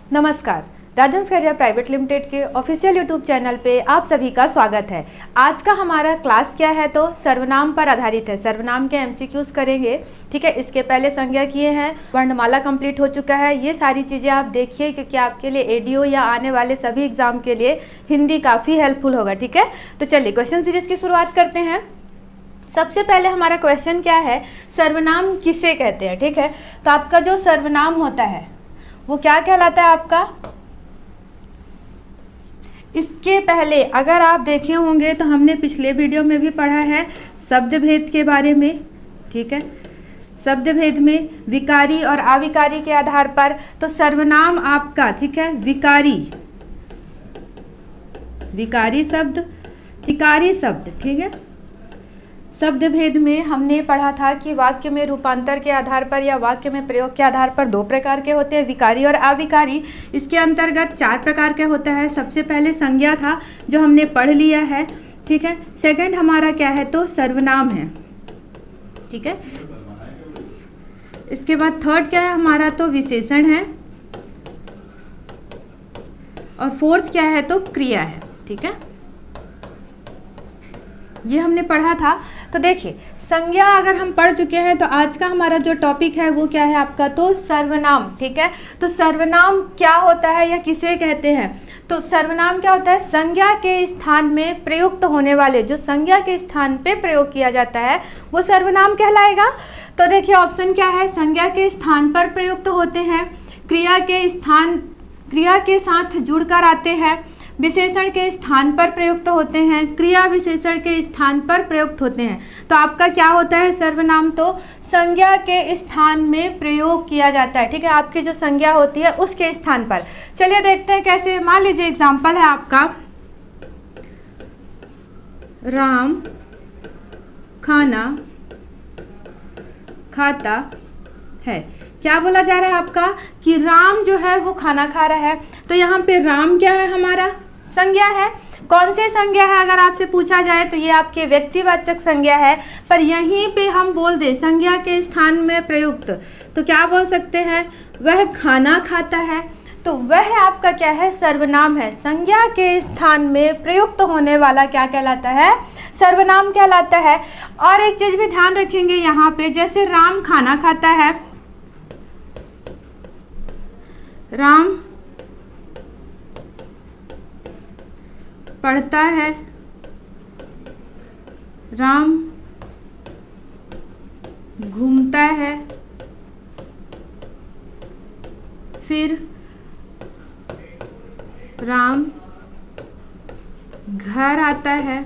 नमस्कार, Rajans career private limited के official YouTube channel पे आप सभी का स्वागत है। आज का हमारा क्लास क्या है तो सर्वनाम पर आधारित है। सर्वनाम के एमसीक्यूज करेंगे, ठीक है। इसके पहले संज्ञा किए हैं, वर्णमाला कंप्लीट हो चुका है। ये सारी चीज़ें आप देखिए क्योंकि आपके लिए एडीओ या आने वाले सभी एग्जाम के लिए हिंदी काफ़ी हेल्पफुल होगा, ठीक है। तो चलिए क्वेश्चन सीरीज की शुरुआत करते हैं। सबसे पहले हमारा क्वेश्चन क्या है, सर्वनाम किसे कहते हैं, ठीक है। तो आपका जो सर्वनाम होता है वो क्या कहलाता है आपका। इसके पहले अगर आप देखे होंगे तो हमने पिछले वीडियो में भी पढ़ा है शब्द भेद के बारे में, ठीक है। शब्द भेद में विकारी और अविकारी के आधार पर तो सर्वनाम आपका, ठीक है, विकारी शब्द, विकारी शब्द, ठीक है। शब्द भेद में हमने पढ़ा था कि वाक्य में रूपांतर के आधार पर या वाक्य में प्रयोग के आधार पर दो प्रकार के होते हैं, विकारी और अविकारी। इसके अंतर्गत चार प्रकार के होता है। सबसे पहले संज्ञा था जो हमने पढ़ लिया है, ठीक है। सेकंड हमारा क्या है तो सर्वनाम है, ठीक है। इसके बाद थर्ड क्या है हमारा तो विशेषण है और फोर्थ क्या है तो क्रिया है, ठीक है। ये हमने पढ़ा था। तो देखिए संज्ञा अगर हम पढ़ चुके हैं तो आज का हमारा जो टॉपिक है वो क्या है आपका तो सर्वनाम, ठीक है। तो सर्वनाम क्या होता है या किसे कहते हैं तो सर्वनाम क्या होता है, संज्ञा के स्थान में प्रयुक्त होने वाले, जो संज्ञा के स्थान पे प्रयोग किया जाता है वो सर्वनाम कहलाएगा। तो देखिए ऑप्शन क्या है, संज्ञा के स्थान पर प्रयुक्त होते हैं, क्रिया के साथ जुड़कर आते हैं, विशेषण के स्थान पर प्रयुक्त होते हैं, क्रिया विशेषण के स्थान पर प्रयुक्त होते हैं। तो आपका क्या होता है सर्वनाम तो संज्ञा के स्थान में प्रयोग किया जाता है, ठीक है। आपकी जो संज्ञा होती है उसके स्थान पर। चलिए देखते हैं कैसे। मान लीजिए एग्जाम्पल है आपका राम खाना खाता है। क्या बोला जा रहा है आपका कि राम जो है वो खाना खा रहा है। तो यहाँ पे राम क्या है हमारा संज्ञा है। कौन सी संज्ञा है अगर आपसे पूछा जाए तो ये आपके व्यक्तिवाचक संज्ञा है। पर यहीं पे हम बोल दे संज्ञा के स्थान में प्रयुक्त तो क्या बोल सकते हैं, वह खाना खाता है। तो वह आपका क्या है सर्वनाम है। संज्ञा के स्थान में प्रयुक्त होने वाला क्या कहलाता है, सर्वनाम कहलाता है। और एक चीज भी ध्यान रखेंगे यहाँ पे, जैसे राम खाना खाता है, राम पढ़ता है, राम घूमता है, फिर राम घर आता है,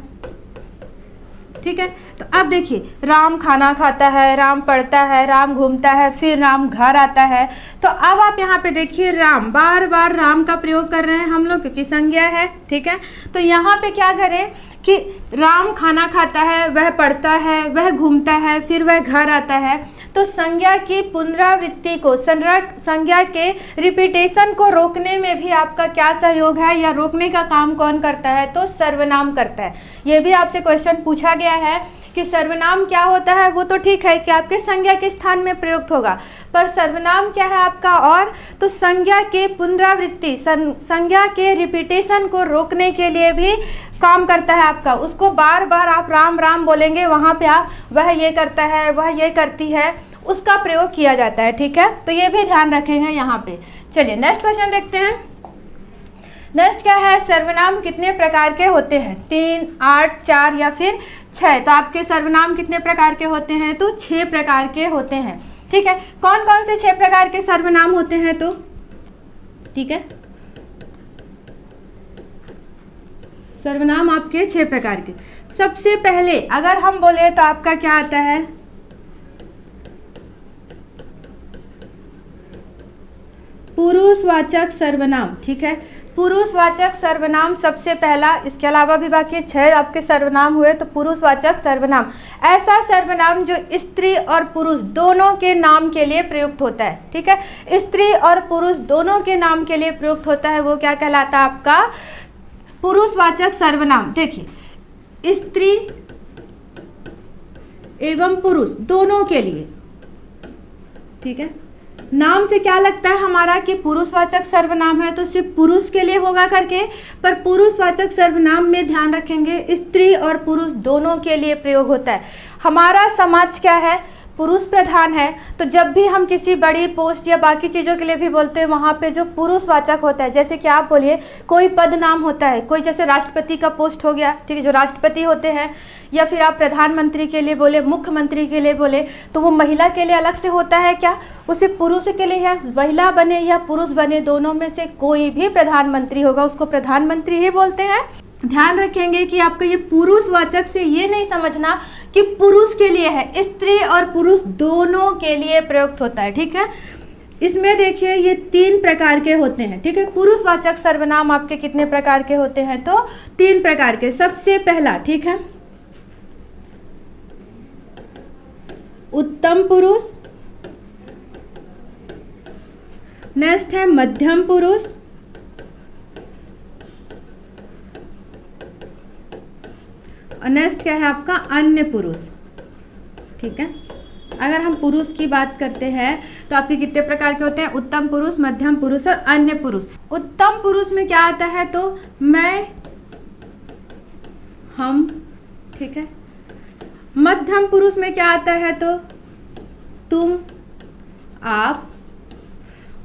ठीक है। तो अब देखिए राम खाना खाता है, राम पढ़ता है, राम घूमता है, फिर राम घर आता है। तो अब आप यहाँ पे देखिए राम, बार बार राम का प्रयोग कर रहे हैं हम लोग क्योंकि संज्ञा है, ठीक है। तो यहाँ पे क्या करें कि राम खाना खाता है, वह पढ़ता है, वह घूमता है, फिर वह घर आता है। तो संज्ञा की पुनरावृत्ति को, संज्ञा के रिपीटेशन को रोकने में भी आपका क्या सहयोग है या रोकने का काम कौन करता है तो सर्वनाम करता है। ये भी आपसे क्वेश्चन पूछा गया है कि सर्वनाम क्या होता है। वो तो ठीक है कि आपके संज्ञा के स्थान में प्रयुक्त होगा, पर सर्वनाम क्या है आपका और तो संज्ञा के पुनरावृत्ति, संज्ञा के रिपीटेशन को रोकने के लिए भी काम करता है आपका। उसको बार बार आप राम राम बोलेंगे, वहाँ पे आप वह ये करता है, वह ये करती है, उसका प्रयोग किया जाता है, ठीक है। तो ये भी ध्यान रखेंगे यहाँ पे। चलिए नेक्स्ट क्वेश्चन देखते हैं। नेक्स्ट क्या है, सर्वनाम कितने प्रकार के होते हैं, 3, 8, 4 या फिर 6। तो आपके सर्वनाम कितने प्रकार के होते हैं तो 6 प्रकार के होते हैं, ठीक है। कौन कौन से 6 प्रकार के सर्वनाम होते हैं तो, ठीक है, सर्वनाम आपके 6 प्रकार के। सबसे पहले अगर हम बोले तो आपका क्या आता है, पुरुषवाचक सर्वनाम, ठीक है। पुरुषवाचक सर्वनाम सबसे पहला। इसके अलावा भी बाकी 6 आपके सर्वनाम हुए। तो पुरुषवाचक सर्वनाम ऐसा सर्वनाम जो स्त्री और पुरुष दोनों के नाम के लिए प्रयुक्त होता है, ठीक है। स्त्री और पुरुष दोनों के नाम के लिए प्रयुक्त होता है, वो क्या कहलाता है आपका पुरुषवाचक सर्वनाम। देखिए स्त्री एवं पुरुष दोनों के लिए, ठीक है, नाम से क्या लगता है हमारा कि पुरुषवाचक सर्वनाम है तो सिर्फ पुरुष के लिए होगा करके, पर पुरुषवाचक सर्वनाम में ध्यान रखेंगे स्त्री और पुरुष दोनों के लिए प्रयोग होता है। हमारा समाज क्या है, पुरुष प्रधान है, तो जब भी हम किसी बड़ी पोस्ट या बाकी चीज़ों के लिए भी बोलते हैं वहाँ पे जो पुरुषवाचक होता है, जैसे कि आप बोलिए कोई पद नाम होता है, कोई जैसे राष्ट्रपति का पोस्ट हो गया, ठीक है, जो राष्ट्रपति होते हैं, या फिर आप प्रधानमंत्री के लिए बोले, मुख्यमंत्री के लिए बोले, तो वो महिला के लिए अलग से होता है क्या, उसे पुरुष के लिए है, महिला बने या पुरुष बने दोनों में से कोई भी प्रधानमंत्री होगा उसको प्रधानमंत्री ही बोलते हैं। ध्यान रखेंगे कि आपका ये पुरुषवाचक से ये नहीं समझना कि पुरुष के लिए है, स्त्री और पुरुष दोनों के लिए प्रयुक्त होता है, ठीक है। इसमें देखिए ये 3 प्रकार के होते हैं, ठीक है। पुरुषवाचक सर्वनाम आपके कितने प्रकार के होते हैं, तो 3 प्रकार के। सबसे पहला, ठीक है, उत्तम पुरुष, नेक्स्ट है मध्यम पुरुष, और नेक्स्ट क्या है आपका अन्य पुरुष, ठीक है। अगर हम पुरुष की बात करते हैं तो आपके कितने प्रकार के होते हैं, उत्तम पुरुष, मध्यम पुरुष और अन्य पुरुष। उत्तम पुरुष में क्या आता है, तो मैं, हम, ठीक है। मध्यम पुरुष में क्या आता है, तो तुम, आप,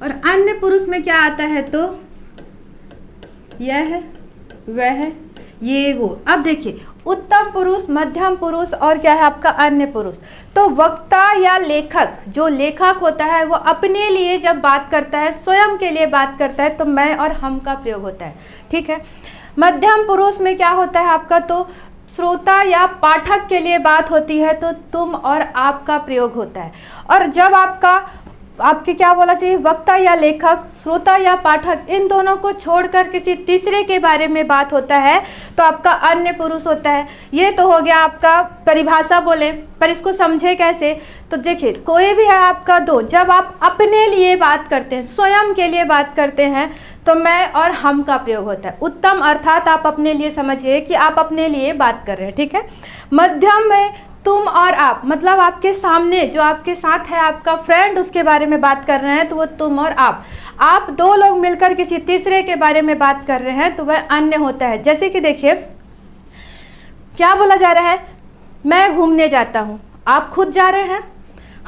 और अन्य पुरुष में क्या आता है, तो यह, वह, ये, वो। अब देखिए उत्तम पुरुष, मध्यम पुरुष और क्या है आपका अन्य पुरुष। तो वक्ता या लेखक, जो लेखक होता है वो अपने लिए जब बात करता है, स्वयं के लिए बात करता है, तो मैं और हम का प्रयोग होता है, ठीक है। मध्यम पुरुष में क्या होता है आपका, तो श्रोता या पाठक के लिए बात होती है तो तुम और आप का प्रयोग होता है। और जब आपके क्या बोला चाहिए, वक्ता या लेखक, श्रोता या पाठक, इन दोनों को छोड़कर किसी तीसरे के बारे में बात होता है तो आपका अन्य पुरुष होता है। ये तो हो गया आपका परिभाषा बोले, पर इसको समझे कैसे, तो देखिए कोई भी है आपका दो, जब आप अपने लिए बात करते हैं, स्वयं के लिए बात करते हैं, तो मैं और हम का प्रयोग होता है। उत्तम अर्थात आप अपने लिए समझिए कि आप अपने लिए बात कर रहे हैं, ठीक है। मध्यम में तुम और आप, मतलब आपके सामने जो आपके साथ है आपका फ्रेंड, उसके बारे में बात कर रहे हैं तो वो तुम और आप 2 लोग मिलकर किसी तीसरे के बारे में बात कर रहे हैं तो वह अन्य होता है। जैसे कि देखिए क्या बोला जा रहा है, मैं घूमने जाता हूँ, आप खुद जा रहे हैं,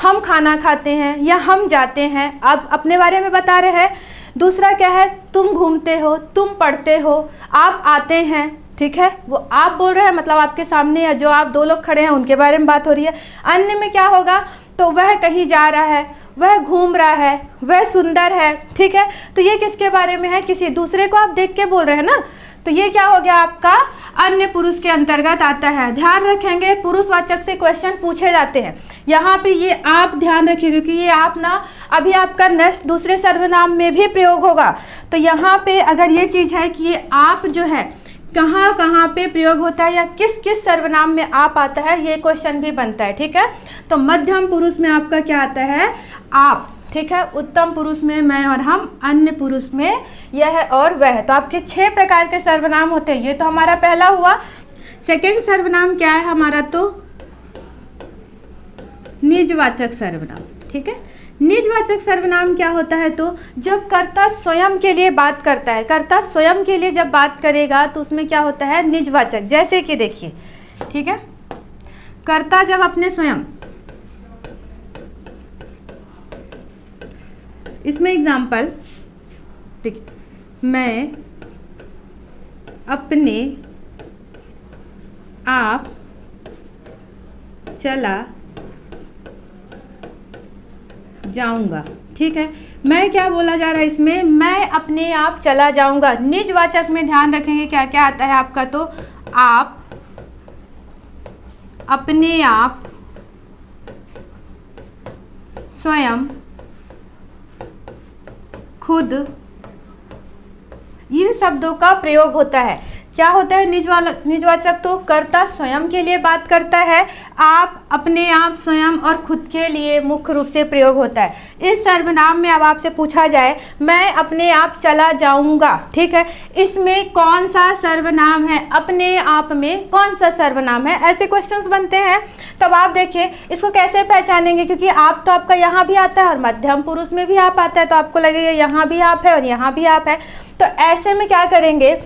हम खाना खाते हैं या हम जाते हैं, आप अपने बारे में बता रहे हैं। दूसरा क्या है, तुम घूमते हो, तुम पढ़ते हो, आप आते हैं, ठीक है, वो आप बोल रहे हैं, मतलब आपके सामने या जो आप 2 लोग खड़े हैं उनके बारे में बात हो रही है। अन्य में क्या होगा, तो वह कहीं जा रहा है, वह घूम रहा है, वह सुंदर है, ठीक है। तो ये किसके बारे में है, किसी दूसरे को आप देख के बोल रहे हैं ना, तो ये क्या हो गया आपका अन्य पुरुष के अंतर्गत आता है। ध्यान रखेंगे पुरुषवाचक से क्वेश्चन पूछे जाते हैं। यहाँ पे ये आप ध्यान रखिएगा क्योंकि ये आप ना अभी आपका नेक्स्ट दूसरे सर्वनाम में भी प्रयोग होगा। तो यहाँ पे अगर ये चीज़ है कि ये आप जो है कहाँ कहाँ पे प्रयोग होता है या किस किस सर्वनाम में आप आता है, ये क्वेश्चन भी बनता है, ठीक है। तो मध्यम पुरुष में आपका क्या आता है, आप, ठीक है। उत्तम पुरुष में मैं और हम, अन्य पुरुष में यह और वह। तो आपके 6 प्रकार के सर्वनाम होते हैं। ये तो हमारा पहला हुआ। सेकंड सर्वनाम क्या है हमारा, तो निजवाचक सर्वनाम, ठीक है। निजवाचक सर्वनाम क्या होता है, तो जब कर्ता स्वयं के लिए बात करता है, कर्ता स्वयं के लिए जब बात करेगा तो उसमें क्या होता है, निजवाचक। जैसे कि देखिए, ठीक है, कर्ता जब अपने स्वयं, इसमें एग्जाम्पल, ठीक, मैं अपने आप चला जाऊंगा, ठीक है। मैं क्या बोला जा रहा है इसमें, मैं अपने आप चला जाऊंगा। निजवाचक में ध्यान रखेंगे क्या क्या आता है आपका, तो आप, अपने आप, स्वयं, खुद, इन शब्दों का प्रयोग होता है। क्या होता है निजवाचक? तो कर्ता स्वयं के लिए बात करता है, आप, अपने आप, स्वयं और खुद के लिए मुख्य रूप से प्रयोग होता है। इस सर्वनाम में अब आपसे पूछा जाए मैं अपने आप चला जाऊंगा, ठीक है, इसमें कौन सा सर्वनाम है, अपने आप में कौन सा सर्वनाम है, ऐसे क्वेश्चंस बनते हैं। तब आप देखिए इसको कैसे पहचानेंगे, क्योंकि आप तो आपका यहाँ भी आता है और मध्यम पुरुष में भी आप आता है, तो आपको लगेगा यहाँ भी आप है और यहाँ भी आप है। तो ऐसे में क्या करेंगे,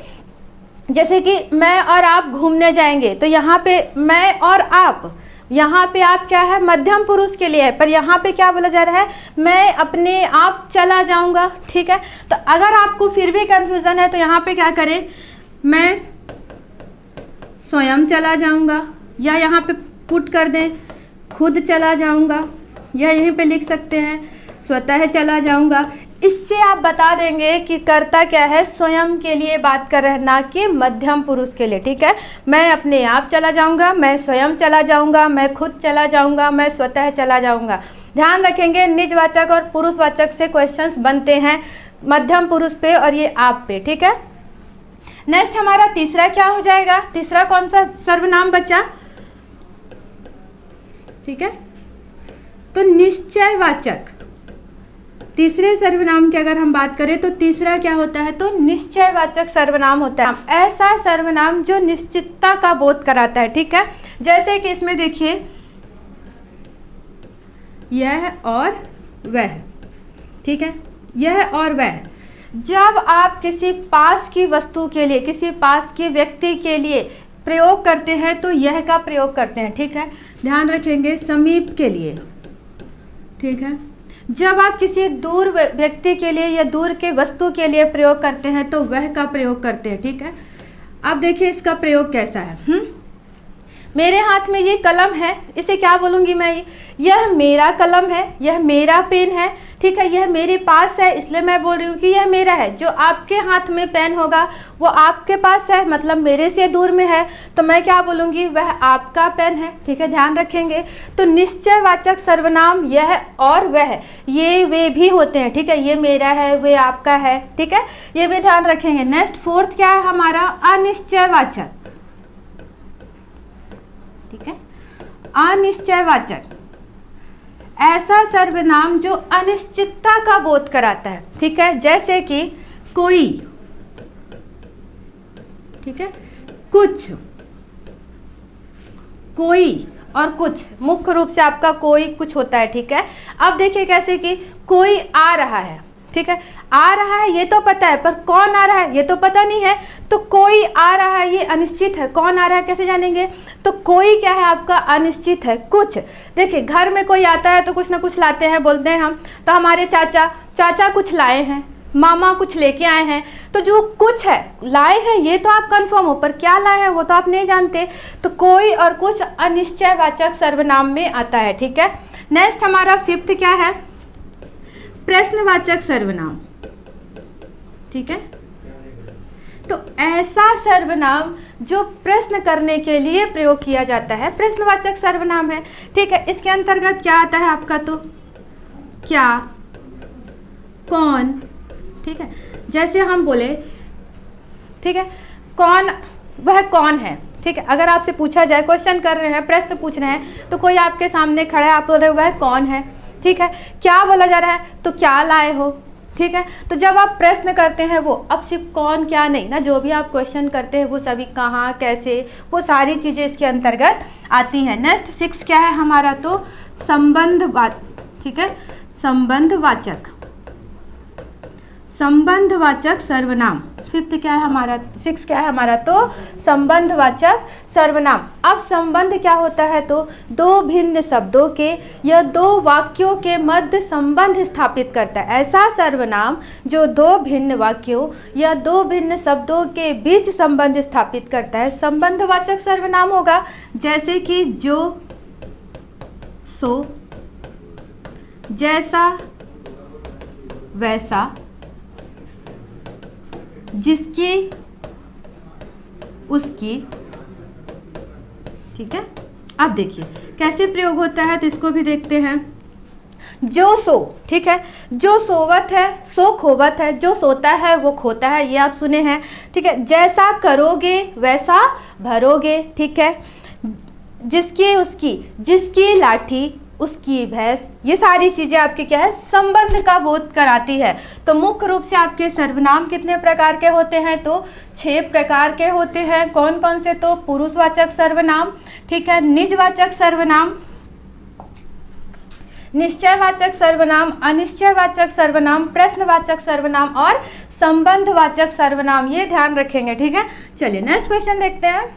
जैसे कि मैं और आप घूमने जाएंगे, तो यहाँ पे मैं और आप, यहाँ पे आप क्या है, मध्यम पुरुष के लिए है, पर यहाँ पे क्या बोला जा रहा है, मैं अपने आप चला जाऊंगा, ठीक है। तो अगर आपको फिर भी कंफ्यूजन है तो यहाँ पे क्या करें, मैं स्वयं चला जाऊंगा, या यहाँ पे पुट कर दें खुद चला जाऊंगा, या यहीं पे लिख सकते हैं स्वतः चला जाऊंगा। इससे आप बता देंगे कि कर्ता क्या है, स्वयं के लिए बात कर रहे हैं, ना कि मध्यम पुरुष के लिए, ठीक है। मैं अपने आप चला जाऊंगा, मैं स्वयं चला जाऊंगा, मैं खुद चला जाऊंगा, मैं स्वतः चला जाऊंगा। ध्यान रखेंगे निजवाचक और पुरुषवाचक से क्वेश्चंस बनते हैं मध्यम पुरुष पे और ये आप पे, ठीक है। नेक्स्ट हमारा तीसरा क्या हो जाएगा, तीसरा कौन सा सर्वनाम बचा, ठीक है, तो निश्चयवाचक। तीसरे सर्वनाम की अगर हम बात करें तो तीसरा क्या होता है, तो निश्चयवाचक सर्वनाम होता है, ऐसा सर्वनाम जो निश्चितता का बोध कराता है, ठीक है। जैसे कि इसमें देखिए यह और वह, ठीक है, यह और वह। जब आप किसी पास की वस्तु के लिए, किसी पास के व्यक्ति के लिए प्रयोग करते हैं तो यह का प्रयोग करते हैं, ठीक है। ध्यान रखेंगे समीप के लिए, ठीक है। जब आप किसी दूर व्यक्ति के लिए या दूर के वस्तु के लिए प्रयोग करते हैं तो वह का प्रयोग करते हैं, ठीक है। अब देखिए इसका प्रयोग कैसा है। मेरे हाथ में ये कलम है, इसे क्या बोलूँगी मैं, यह मेरा कलम है, यह मेरा पेन है, ठीक है, यह मेरे पास है, इसलिए मैं बोल रही हूँ कि यह मेरा है। जो आपके हाथ में पेन होगा वो आपके पास है, मतलब मेरे से दूर में है, तो मैं क्या बोलूँगी, वह आपका पेन है, ठीक है। ध्यान रखेंगे तो निश्चयवाचक सर्वनाम यह और वह, ये वे भी होते हैं, ठीक है, ये मेरा है, वे आपका है, ठीक है, ये भी ध्यान रखेंगे। नेक्स्ट फोर्थ क्या है हमारा, अनिश्चयवाचक, ठीक है। अनिश्चयवाचक ऐसा सर्वनाम जो अनिश्चितता का बोध कराता है, ठीक है। जैसे कि कोई, ठीक है, कुछ, कोई और कुछ, मुख्य रूप से आपका कोई कुछ होता है, ठीक है। अब देखिए कैसे कि कोई आ रहा है, ठीक है, आ रहा है ये तो पता है, पर कौन आ रहा है ये तो पता नहीं है, तो कोई आ रहा है ये अनिश्चित है, कौन आ रहा है कैसे जानेंगे, तो कोई क्या है आपका अनिश्चित है। कुछ, देखिए घर में कोई आता है तो कुछ ना कुछ लाते हैं, बोलते हैं हम, तो हमारे चाचा कुछ लाए हैं, मामा कुछ लेके आए हैं, तो जो कुछ है लाए हैं ये तो आप कंफर्म हो, पर क्या लाए हैं वो तो आप नहीं जानते। तो कोई और कुछ अनिश्चयवाचक सर्वनाम में आता है, ठीक है। नेक्स्ट हमारा फिफ्थ क्या है, प्रश्नवाचक सर्वनाम, ठीक है। तो ऐसा सर्वनाम जो प्रश्न करने के लिए प्रयोग किया जाता है प्रश्नवाचक सर्वनाम है, ठीक है। इसके अंतर्गत क्या आता है आपका, तो क्या, कौन, ठीक है। जैसे हम बोले, ठीक है, कौन, वह कौन है, ठीक है। अगर आपसे पूछा जाए, क्वेश्चन कर रहे हैं, प्रश्न पूछ रहे हैं, तो कोई आपके सामने खड़ा है, आप बोल रहे हो वह कौन है, ठीक है। क्या बोला जा रहा है, तो क्या लाए हो, ठीक है। तो जब आप प्रश्न करते हैं वो, अब सिर्फ कौन क्या नहीं ना, जो भी आप क्वेश्चन करते हैं वो सभी कहाँ कैसे, वो सारी चीज़ें इसके अंतर्गत आती हैं। नेक्स्ट 6 क्या है हमारा, तो संबंधवाचक, ठीक है, संबंधवाचक, संबंधवाचक सर्वनाम। 5th क्या है हमारा, 6 क्या है हमारा, तो संबंधवाचक सर्वनाम। अब संबंध क्या होता है, तो दो भिन्न शब्दों के या दो वाक्यों के मध्य संबंध स्थापित करता है, ऐसा सर्वनाम जो दो भिन्न वाक्यों या दो भिन्न शब्दों के बीच संबंध स्थापित करता है, संबंधवाचक सर्वनाम होगा। जैसे कि जो, सो, जैसा, वैसा, जिसकी, उसकी, ठीक है। अब देखिए कैसे प्रयोग होता है, तो इसको भी देखते हैं। जो सो, ठीक है, जो सोवत है सो खोवत है, जो सोता है वो खोता है, ये आप सुने हैं, ठीक है। जैसा करोगे वैसा भरोगे, ठीक है। जिसकी उसकी, जिसकी लाठी उसकी भैंस, ये सारी चीज़ें आपके क्या है, संबंध का बोध कराती है। तो मुख्य रूप से आपके सर्वनाम कितने प्रकार के होते हैं, तो 6 प्रकार के होते हैं। कौन कौन से, तो पुरुषवाचक सर्वनाम, ठीक है, निजवाचक सर्वनाम, निश्चयवाचक सर्वनाम, अनिश्चयवाचक सर्वनाम, प्रश्नवाचक सर्वनाम और संबंधवाचक सर्वनाम, ये ध्यान रखेंगे, ठीक है। चलिए नेक्स्ट क्वेश्चन देखते हैं।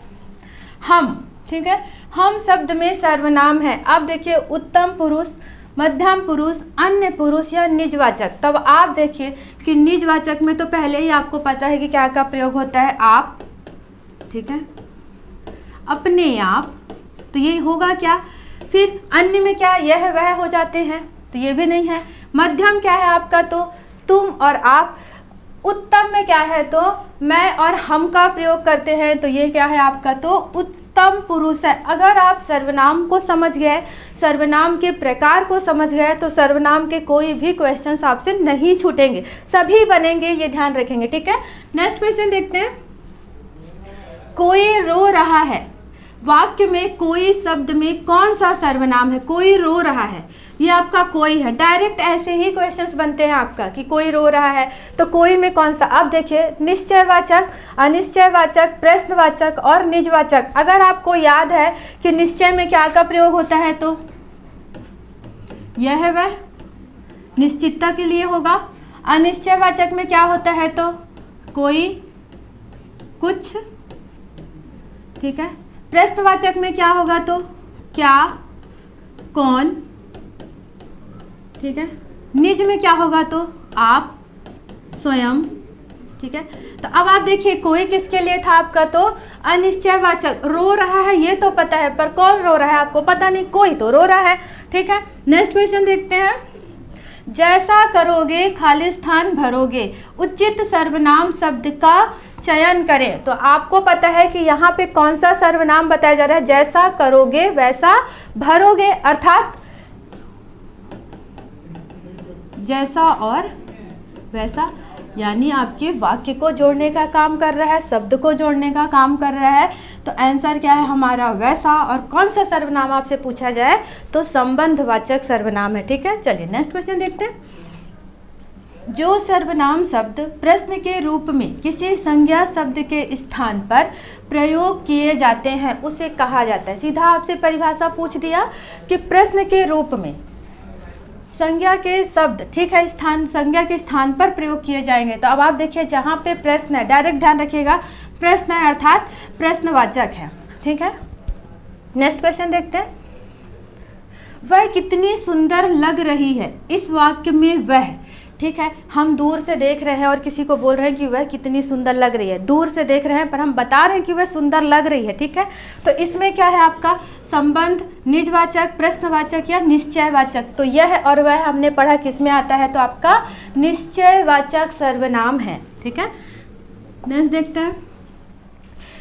हम, ठीक है, हम शब्द में सर्वनाम है। अब देखिए उत्तम पुरुष, मध्यम पुरुष, अन्य पुरुष या निजवाचक। तब आप देखिए कि निजवाचक में तो पहले ही आपको पता है कि क्या का प्रयोग होता है, आप, ठीक है, अपने आप, तो ये होगा क्या। फिर अन्य में क्या, यह वह हो जाते हैं, तो ये भी नहीं है। मध्यम क्या है आपका, तो तुम और आप। उत्तम में क्या है, तो मैं और हम का प्रयोग करते हैं, तो ये क्या है आपका, तो उत्तम पुरुष है। अगर आप सर्वनाम को समझ गए, सर्वनाम के प्रकार को समझ गए, तो सर्वनाम के कोई भी क्वेश्चंस आपसे नहीं छूटेंगे, सभी बनेंगे, ये ध्यान रखेंगे, ठीक है। नेक्स्ट क्वेश्चन देखते हैं। कोई रो रहा है, वाक्य में कोई शब्द में कौन सा सर्वनाम है, कोई रो रहा है, ये आपका कोई है। डायरेक्ट ऐसे ही क्वेश्चंस बनते हैं आपका कि कोई रो रहा है, तो कोई में कौन सा। अब देखिए निश्चयवाचक, अनिश्चयवाचक, प्रश्नवाचक और निजवाचक। अगर आपको याद है कि निश्चय में क्या का प्रयोग होता है, तो यह है वह, निश्चितता के लिए होगा। अनिश्चयवाचक में क्या होता है, तो कोई, कुछ, ठीक है। प्रश्नवाचक में क्या होगा, तो क्या, कौन, ठीक है। निज में क्या होगा, तो आप, स्वयं, ठीक है। तो अब आप देखिए कोई किसके लिए था आपका, तो अनिश्चयवाचक। रो रहा है ये तो पता है, पर कौन रो रहा है आपको पता नहीं, कोई तो रो रहा है, ठीक है। नेक्स्ट क्वेश्चन देखते हैं। जैसा करोगे खाली स्थान भरोगे, उचित सर्वनाम शब्द का चयन करें। तो आपको पता है कि यहाँ पे कौन सा सर्वनाम बताया जा रहा है, जैसा करोगे वैसा भरोगे, अर्थात जैसा और वैसा, यानी आपके वाक्य को जोड़ने का काम कर रहा है, शब्द को जोड़ने का काम कर रहा है। तो आंसर क्या है हमारा, वैसा। और कौन सा सर्वनाम आपसे पूछा जाए, तो संबंधवाचक सर्वनाम है, ठीक है। चलिए नेक्स्ट क्वेश्चन देखते हैं। जो सर्वनाम शब्द प्रश्न के रूप में किसी संज्ञा शब्द के स्थान पर प्रयोग किए जाते हैं उसे कहा जाता है। सीधा आपसे परिभाषा पूछ दिया कि प्रश्न के रूप में संज्ञा के शब्द, ठीक है, स्थान, संज्ञा के स्थान पर प्रयोग किए जाएंगे। तो अब आप देखिए जहाँ पे प्रश्न है, डायरेक्ट ध्यान रखिएगा, प्रश्न है अर्थात प्रश्नवाचक है, ठीक है। नेक्स्ट क्वेश्चन देखते हैं। वह कितनी सुंदर लग रही है, इस वाक्य में वह, ठीक है, हम दूर से देख रहे हैं और किसी को बोल रहे हैं कि वह कितनी सुंदर लग रही है। दूर से देख रहे हैं पर हम बता रहे हैं कि वह सुंदर लग रही है, ठीक है। तो इसमें क्या है आपका संबंध, निजवाचक, प्रश्नवाचक या निश्चयवाचक। तो यह और वह हमने पढ़ा किस में आता है, तो आपका निश्चयवाचक सर्वनाम है, ठीक है। नेक्स्ट देखते हैं।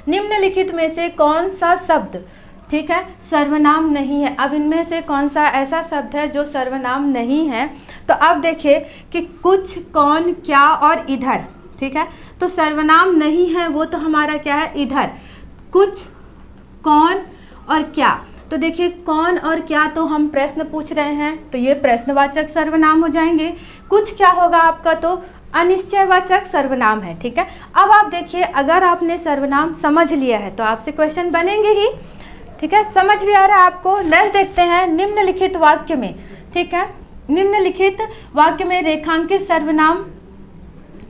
निम्नलिखित में से कौन सा शब्द, ठीक है, सर्वनाम नहीं है। अब इनमें से कौन सा ऐसा शब्द है जो सर्वनाम नहीं है, तो अब देखिए कि कुछ, कौन, क्या और इधर, ठीक है। तो सर्वनाम नहीं है वो तो हमारा क्या है, इधर, कुछ, कौन और क्या। तो देखिए कौन और क्या तो हम प्रश्न पूछ रहे हैं, तो ये प्रश्नवाचक सर्वनाम हो जाएंगे। कुछ क्या होगा आपका, तो अनिश्चयवाचक सर्वनाम है, ठीक है। अब आप देखिए अगर आपने सर्वनाम समझ लिया है तो आपसे क्वेश्चन बनेंगे ही, ठीक है, समझ भी आ रहा है आपको। नेक्स्ट देखते हैं। निम्नलिखित वाक्य में, ठीक है, निम्नलिखित वाक्य में रेखांकित सर्वनाम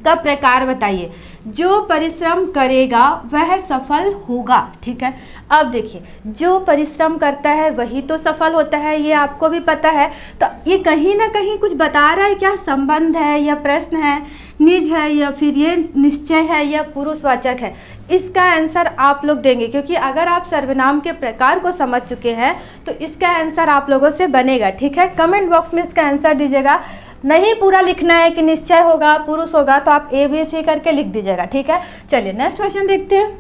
का प्रकार बताइए। जो परिश्रम करेगा वह सफल होगा, ठीक है। अब देखिए जो परिश्रम करता है वही तो सफल होता है, ये आपको भी पता है। तो ये कहीं ना कहीं कुछ बता रहा है, क्या संबंध है या प्रश्न है, निज है या फिर ये निश्चय है या पुरुषवाचक है। इसका आंसर आप लोग देंगे, क्योंकि अगर आप सर्वनाम के प्रकार को समझ चुके हैं तो इसका आंसर आप लोगों से बनेगा, ठीक है। कमेंट बॉक्स में इसका आंसर दीजिएगा। नहीं पूरा लिखना है कि निश्चय होगा, पुरुष होगा, तो आप ABC करके लिख दीजिएगा, ठीक है। चलिए नेक्स्ट क्वेश्चन देखते हैं।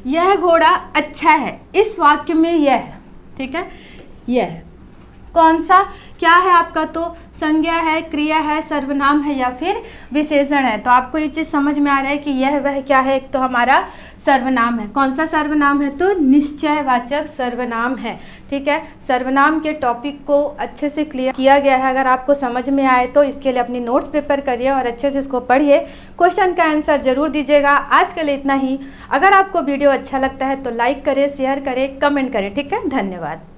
यह घोड़ा अच्छा है, इस वाक्य में यह है, ठीक है, यह, कौन सा क्या है आपका, तो संज्ञा है, क्रिया है, सर्वनाम है या फिर विशेषण है। तो आपको ये चीज़ समझ में आ रहा है कि यह वह क्या है, एक तो हमारा सर्वनाम है। कौन सा सर्वनाम है, तो निश्चयवाचक सर्वनाम है। ठीक है, सर्वनाम के टॉपिक को अच्छे से क्लियर किया गया है। अगर आपको समझ में आए तो इसके लिए अपनी नोट्स प्रिपेयर करिए और अच्छे से इसको पढ़िए, क्वेश्चन का आंसर जरूर दीजिएगा। आज के लिए इतना ही। अगर आपको वीडियो अच्छा लगता है तो लाइक करें, शेयर करें, कमेंट करें। ठीक है, धन्यवाद।